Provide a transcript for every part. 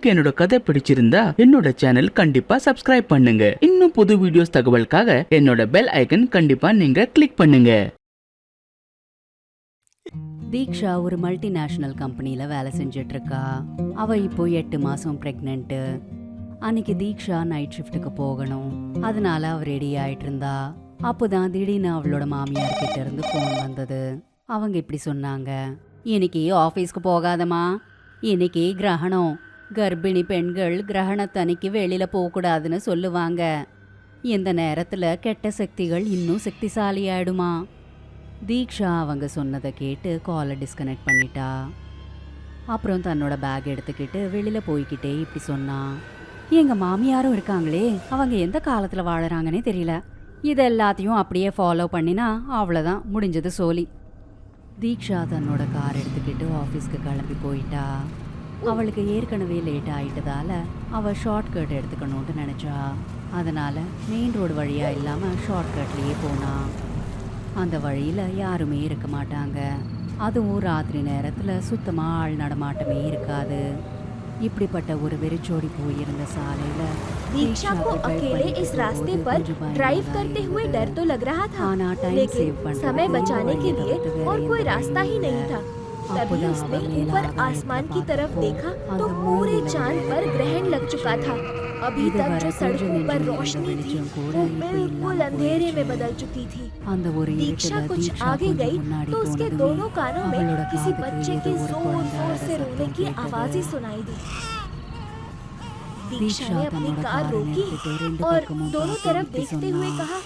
உங்களுக்கு என்னோட கதை பிடிச்சிருந்தா என்னோட சேனல் கண்டிப்பா சப்ஸ்கிரைப் பண்ணுங்க. இன்னும் புது வீடியோஸ் தகவலுக்காக என்னோட பெல் ஐக்கன் கண்டிப்பா நீங்க கிளிக் பண்ணுங்க. தீக்ஷா ஒரு மல்டிநேஷனல் கம்பெனியில் வேலை செஞ்சுட்டு இருக்கா. அவ இப்போ 8 மாசம் பிரெக்னென்ட்டு. அன்னைக்கு தீக்ஷா நைட் ஷிஃப்ட்டுக்கு போகணும். அதனால அவ ரெடி ஆயிட்டு இருந்தா. அப்போதான் திடீர்னு அவளோட மாமியார் கிட்ட இருந்து ஃபோன் வந்தது. அவங்க இப்படி சொன்னாங்க, இன்னைக்கு ஆஃபீஸ்க்கு போகாதம்மா, இன்னைக்கு கிரகணம். கர்ப்பிணி பெண்கள் கிரகணத்தன்னைக்கு வெளியில போகக்கூடாதுன்னு சொல்லுவாங்க. இந்த நேரத்துல கெட்ட சக்திகள் இன்னும் சக்திசாலி ஆயிடுமா. தீக்ஷா அவங்க சொன்னதை கேட்டு காலை டிஸ்கனெக்ட் பண்ணிட்டா. அப்புறம் தன்னோட பேக் எடுத்துக்கிட்டு வெளியில போய்கிட்டே இப்படி சொன்னா, எங்க மாமியாரும் இருக்காங்களே, அவங்க எந்த காலத்துல வாழறாங்கன்னே தெரியல. இது எல்லாத்தையும் அப்படியே ஃபாலோ பண்ணினா அவ்வளோதான், முடிஞ்சது சோலி. தீக்ஷா தன்னோட கார் எடுத்துக்கிட்டு ஆஃபீஸ்க்கு கிளம்பி போயிட்டா. அவளுக்கு ஏற்கனவே லேட் ஆயிட்டதால அவள் ஷார்ட்கட் எடுத்துக்கணும்னு நினச்சா. அதனால மெயின் ரோடு வழியா இல்லாமல் ஷார்ட்கட்லேயே போனா. அந்த வழியில் யாருமே இருக்க மாட்டாங்க. அதுவும் ராத்திரி நேரத்தில் சுத்தமாக ஆள் நடமாட்டமே இருக்காது. இப்படிப்பட்ட ஒரு வெறிச்சோடி போயிருந்த சாலையில दीक्षा को अकेले इस रास्ते पर ड्राइव करते हुए डर तो लग रहा था, लेकिन समय बचाने के लिए और कोई रास्ता ही नहीं था। तभी उसने ऊपर आसमान की तरफ देखा तो पूरे चांद पर ग्रहण लग चुका था। अभी तक जो सड़कों पर रोशनी थी वो बिल्कुल अंधेरे में बदल चुकी थी। दीक्षा कुछ आगे गई तो उसके दोनों कानों में किसी बच्चे के जोर जोर से रोने की आवाज ही सुनाई दी। दीक्षा ने अपनी कार रोकी और दोनों तरफ देखते हुए कहा,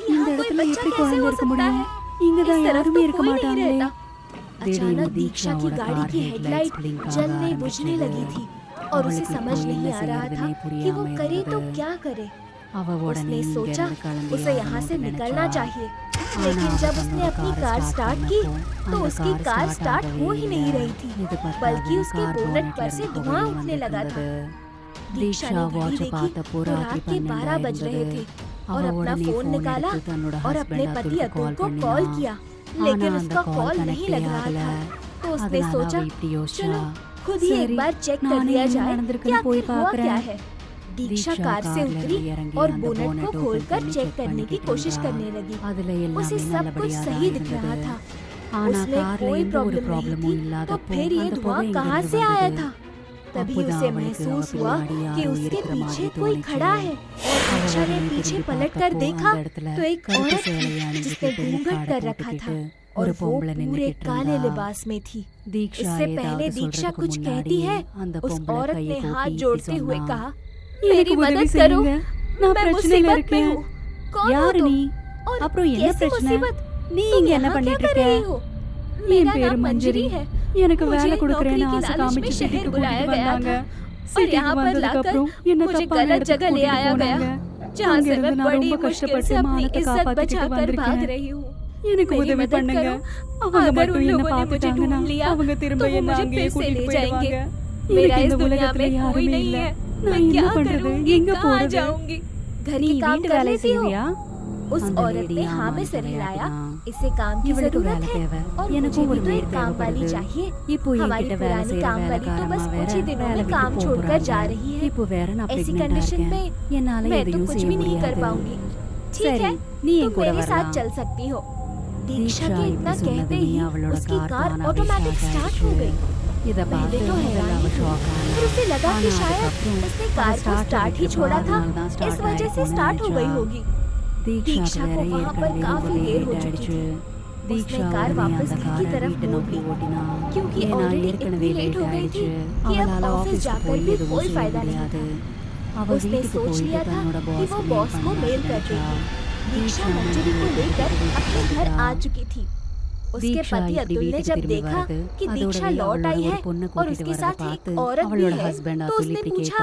यहाँ कोई बच्चा कैसे हो सकता है? इस तरफ तो कोई नहीं रहता। अचानक दीक्षा की गाड़ी की हेडलाइट जलने बुझने लगी थी और उसे समझ नहीं आ रहा था कि वो करे तो क्या करे। उसने सोचा उसे यहाँ से निकलना चाहिए, लेकिन जब उसने अपनी कार स्टार्ट की तो उसकी कार स्टार्ट हो ही नहीं रही थी, बल्कि उसके बोनट पर से धुआं उठने लगा था। दीक्षा ने घड़ी देखी तो रात के 12 बज रहे थे और अपना फोन निकाला और अपने पति अतुल को कॉल किया, लेकिन उसका कॉल नहीं लग रहा था। तो उसने सोचा चलो खुद ही एक बार चेक कर लिया जाए क्या हुआ क्या है। दीक्षा कार से उतरी और बोनट को खोलकर चेक करने की कोशिश करने लगी। उसे सब कुछ सही दिख रहा था, उसमें कोई प्रॉब्लम नहीं थी। तो फिर ये धुआं कहाँ से आया था? तभी उसे महसूस हुआ कि उसके पीछे कोई खड़ा है और दीक्षा ने पीछे पलटकर देखा तो एक औरत जिसने घूंघट कर रखा था और वो पूरे काले लिबास में थी। इससे पहले दीक्षा कुछ कहती है, उस औरत ने हाथ जोड़ते हुए कहा, मेरी मदद करो, मैं मुसीबत में हूँ। कौन हो तुम और कैसी मुसीबत? तुम यहाँ क्या कर रही हो? मेरा नाम मंजरी है, எனக்கு வேலை கொடுக்கறேன்னு ஆசை காமிச்சு शहर बुलाया गया था और यहाँ पर लाकर मुझे गलत जगह ले आया गया, जहाँ से मैं बड़ी मुश्किल से अपनी इज्जत बचाकर भाग रही हूँ। எனக்கு உதவி பண்ணுங்க, அவங்க மட்டும் என்ன பார்த்துட்டாங்கன்னா அவங்க திரும்ப என்ன அங்கேயே கூட்டிட்டு போயிடுவாங்க. मेरा इस दुनिया में कोई नहीं है, मैं क्या करूँगी, कहाँ जाऊँगी? घर की काम कर लेती हो? उस औरत ने हाँ में सिर हिलाया। इसे काम की जरूरत है और मुझे भी तो एक काम वाली चाहिए। हमारी पुरानी काम वाली तो बस कुछ ही दिनों में काम छोड़कर जा रही है। ऐसी कंडीशन में मैं तो कुछ भी नहीं कर पाऊंगी। ठीक है, तुम मेरे साथ चल सकती हो। दीक्षा के इतना कहते ही उसकी कार ऑटोमेटिक स्टार्ट हो गई। पहले तो हैरान थी, फिर उसे लगा कि शायद उसने कार को स्टार्ट ही छोड़ा था, इस वजह से स्टार्ट हो गई होगी। दीक्षा को वहाँ पर काफी देर हो चुकी थी। उसने कार वापस घर की तरफ मोड़ ली, क्योंकि ऑलरेडी इतनी लेट हो गई थी कि अब ऑफिस जाकर भी कोई फायदा नहीं था। उसने सोच लिया था कि वो बॉस को मेल कर देगी। दीक्षा मंजरी को लेकर अपने घर आ चुकी थी। उसके पति अतुल ने जब देखा कि दीक्षा लौट आई है और उसके साथ एक औरत भी है, तो उसने पूछा,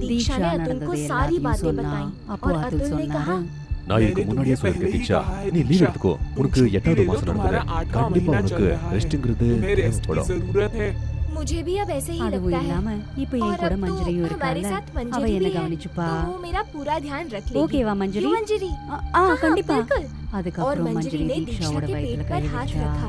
दीक्षा ने अतुल को सारी बातें बताई और अतुल ने कहा, நான் இதுக்கு முன்னாடியே சொல்லிருக்கேன் தீக்ஷா, நீ லீவ் எடுத்துக்கோ, உனக்கு 8வது மாசம் நடக்குது, கண்டிப்பா உனக்கு ரெஸ்ட்ங்கிறது தேவைப்படும். मुझे भी अब ऐसे ही लगता है और अब तो हमारे साथ मंजरी भी है, तो वो मेरा पूरा ध्यान रख लेगी। ஓகேவா மஞ்சரி? मंजरी கண்டிப்பா. और मंजरी ने दीक्षा के पेट पर हाथ रखा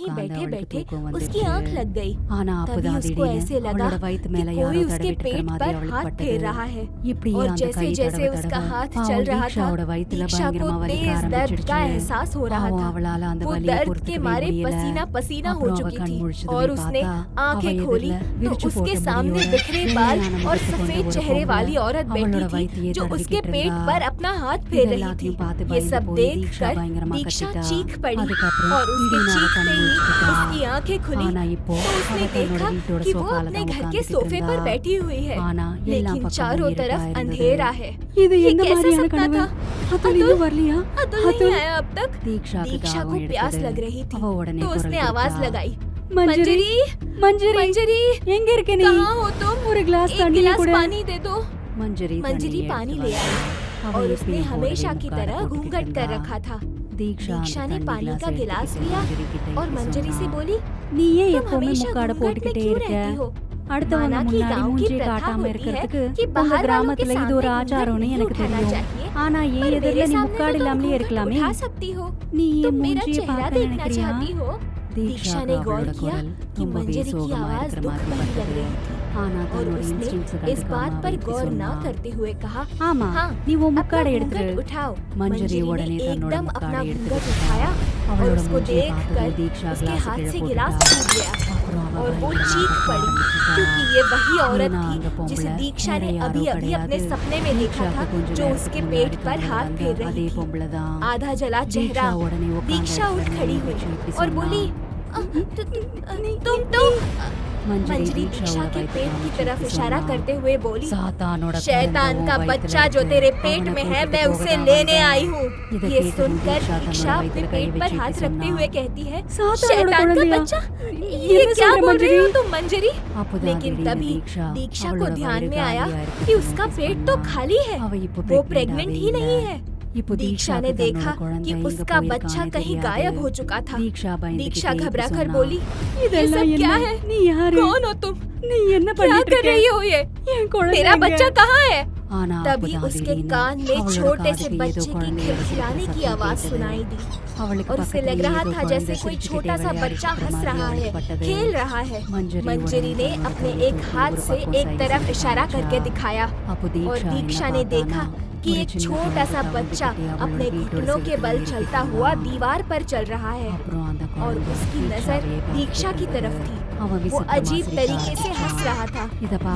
वहीं உட்கார்ந்து बैठे அவளுக்கு बैठे தூக்கம் उसकी आंख வந்துருச்சு. लग गई। ஆனா तभी அப்பதான் उसको திடீர்னு ऐसे लगा அவளோட வயித்து कि மேல कोई யாரோ उसके தடவிட்டு இருக்கிற पेट மாதிரி पर அவளுக்கு हाथ பட்டது. फेर रहा है இப்படி और அந்த जैसे கை जैसे தடவ उसका தடவ हाथ பாவம் चल रहा था தீக்ஷாவோட வயித்துல दीक्षा को பயங்கரமா வலிக்க तेज दर्द का ஆரம்பிச்சிடுச்சு. एहसास हो रहा பாவம் था। அவளால அந்த वो வலியை दर्द के பொறுத்துக்க मारे முடியல. पसीना पसीना हो அப்புறம் அவ चुकी கண் थी முழிச்சதுமே और उसने பார்த்தா அவ आंखें खोली எதிரில तो விரிச்சு उसके போட்ட सामने முடியோட बिखरे बाल வெள்ளையான और முகத்தை கொண்ட सफेद ஒரு चेहरे பொம்பளை वाली औरत அவளோட बैठी வயித்தையே थी जो उसके தடவிக்கிட்டு पेट இருந்தா. पर अपना हाथ फेर रही थी। எல்லாத்தையும் பார்த்து ये பயந்து सब போய் देख தீக்ஷா कर பயங்கரமா दीक्षा கத்திட்டா. चीख पड़ी அதுக்கப்புறம் और उसके திடீர்னு அவ चीखते கண் ही முழிச்சுக்கிட்டா. उसकी आंखें खुली ஆனா இப்போ तो அவ उसने தன்னோட देखा வீட்டோட कि वो சோஃபால अपने தான் घर के உட்கார்ந்துட்டு सोफे पर இருந்தா. बैठी हुई है ஆனா எல்லா लेकिन பக்கமும் चारों இருட்டா तरफ இருந்தது. अंधेरा है। இது ये எந்த कैसा மாதிரியான सपना கனவு? था? அதுல अतुल இன்னும் வரலையா? अतुल नहीं आया अब तक। தீக்ஷாக்கு दीक्षा को தாகம் प्यास எடுத்தது. लग रही थी அவ உடனே तो குரல் उसने आवाज கொடுத்தா. लगाई, மஞ்சரி மஞ்சரி मंजरी எங்க இருக்க நீ? कहाँ हो तुम? ஒரு கிளாஸ் एक தண்ணி गिलास கூட. पानी दे दो। மஞ்சரி मंजरी தண்ணியை पानी எடுத்து ले आई। வந்தா. और उसने हमेशा की तरह घूंघट कर रखा था। दीक्षा ने पानी का गिलास लिया और मंजरी से बोली, நீயே तुम எப்பவுமே हमेशा முக்காட घूंघट में போட்டுக்கிட்டே क्यों இருக்க? रहती हो? அடுத்தவங்க माना कि முன்னாடி गांव की மூஞ்சியை प्रथा காட்டாம होती है இருக்கிறதுக்கு कि உங்க बाहर वालों के கிராமத்துல இது ஒரு सामने ஆச்சாரம்னு घूंघट எனக்கு नहीं उठाना தெரியும். चाहिए। ஆனா पर ஏன் मेरे எதிரில நீ सामने முக்காடு तो तुम இல்லாமலே घूंघट இருக்கலாமே? उठा सकती हो। நீ तुम என் मेरा மூஞ்சியை चेहरा பார்க்க देखना நினைக்கிறியா? चाहती हो? दीक्षा ने गौर किया कि मंजरी की आवाज दुख भरी लग रही थी ஆனா और தன்னோட उसने இன்ஸ்டிங்க்ட்ஸ் इस बात पर गौर न करते हुए कहा, ஆமா हाँ, நீ உன் अपना முக்காடை घूंघट எடுத்துரு. उठाओ। मंजरी मंजरी उड़ने ने तन्नोड़ एकदम अपना मुक्काड़ घूंघट எடுத்துட்டு उठाया और அவளோட उसको மூஞ்சியை देखकर பார்த்ததும் தீக்ஷா उसके கிளாஸ் हाथ கீழே से போட்டுட்டா. गिलास टूट गया அப்புறம் அவ और वो பயங்கரமா चीख கத்த पड़ी ஆரம்பிச்சிட்டா. क्योंकि ये वही औरत ஏன்னா थी அந்த जिसे பொம்பளை दीक्षा வேற ने யாரும் अभी अभी अपने கிடையாது. सपने में देखा था, தீக்ஷாக்கு கொஞ்ச जो நேரத்துக்கு उसके முன்னாடி पेट पर தூங்கி हाथ வந்த फेर रही அதே थी। பொம்பளை தான். आधा जला दीक्षा चेहरा। उड़ने वो दीक्षा कांदा उठ करने खड़ी लगी, हुई चीखती और सुनना। बोली, तुम मंजरी दीक्षा के पेट की तरफ इशारा करते हुए बोली, शैतान का बच्चा जो तेरे पेट में है, मैं उसे लेने आई हूँ। ये सुनकर दीक्षा अपने पेट पर हाथ रखते हुए कहती है, शैतान का बच्चा, ये क्या बोल रही हो तुम मंजरी? लेकिन तभी दीक्षा को ध्यान में आया कि उसका पेट तो खाली है, वो प्रेग्नेंट ही नहीं है। दीक्षा ने देखा कि उसका बच्चा कहीं गायब हो चुका था। दीक्षा घबरा कर बोली, ये सब क्या है? कौन हो तुम? क्या कर रही हो ये? मेरा बच्चा कहाँ है? तभी उसके कान में छोटे से बच्चे की खिलखिलाने की आवाज सुनाई दी और उसे लग रहा था जैसे कोई छोटा सा बच्चा हंस रहा है, खेल रहा है। मंजरी ने अपने एक हाथ से एक तरफ इशारा करके दिखाया और दीक्षा ने देखा कि एक छोटा सा बच्चा अपने घुटनों के बल चलता हुआ दीवार पर चल रहा है और उसकी नजर दीक्षा की तरफ थी। वो अजीब तरीके से हंस रहा था।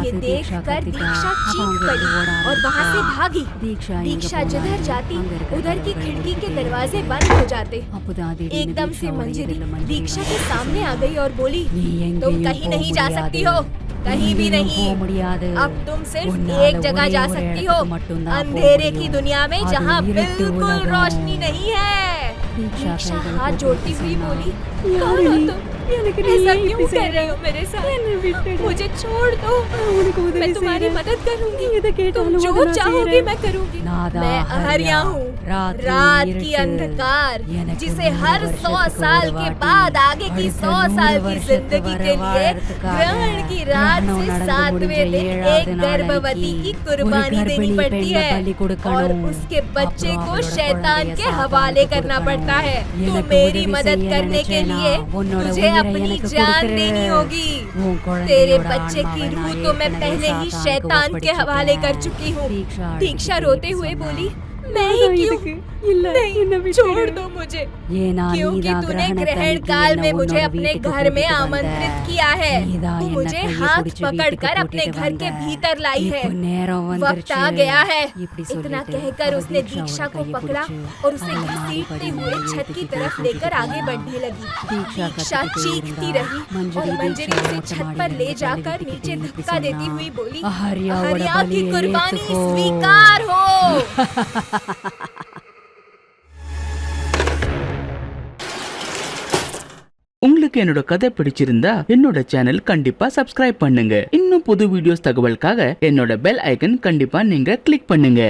ये देखकर दीक्षा चीख पड़ी और वहाँ से भागी। दीक्षा जिधर जाती उधर की खिड़की के दरवाजे बंद हो जाते। एकदम से मंजरी दीक्षा के सामने आ गई और बोली, तुम कहीं नहीं जा सकती हो, कहीं भी नहीं। अब तुम सिर्फ एक जगह जा सकती हो, अंधेरे की दुनिया में जहाँ बिल्कुल रोशनी नहीं है। दीक्षा हाथ जोड़ती हुई बोली, कौन हो तुम? ऐसा क्यों कर रहे हो मेरे साथ? मुझे छोड़ दो, मैं तुम्हारी मदद करूंगी, तुम जो चाहोगी मैं करूंगी। मैं अहर्या हूँ, रात की अंधकार, जिसे हर 100 साल के बाद आगे की 100 साल की जिंदगी के लिए ग्रहण की रात से 7वें दिन एक गर्भवती की कुर्बानी देनी पड़ती है और उसके बच्चे को शैतान के हवाले करना पड़ता है। तो मेरी मदद करने के लिए तुझे अपनी जान देनी होगी। तेरे बच्चे की रूह तो मैं पहले ही शैतान के हवाले कर चुकी हूँ। दीक्षा रोते हुए बोली, मैं ही क्यों? नहीं, छोड़ दो मुझे, क्योंकि तूने ग्रहण काल में मुझे अपने घर में आमंत्रित किया है। तू मुझे हाथ पकड़कर अपने घर के भीतर लाई है। वक्त आ गया है। इतना कहकर उसने दीक्षा को पकड़ा और उसे घसीटते हुए छत की तरफ लेकर आगे बढ़ने लगी। दीक्षा चीखती रही और मंजरी उसे छत पर ले जाकर नीचे धक्का देती हुई बोली, अहर्या की कुर्बानी स्वीकार हो। உங்களுக்கு என்னோட கதை பிடிச்சிருந்தா என்னோட சேனல் கண்டிப்பா சப்ஸ்கிரைப் பண்ணுங்க. இன்னும் புது வீடியோஸ் தகவலுக்காக என்னோட பெல் ஐக்கன் கண்டிப்பா நீங்க கிளிக் பண்ணுங்க.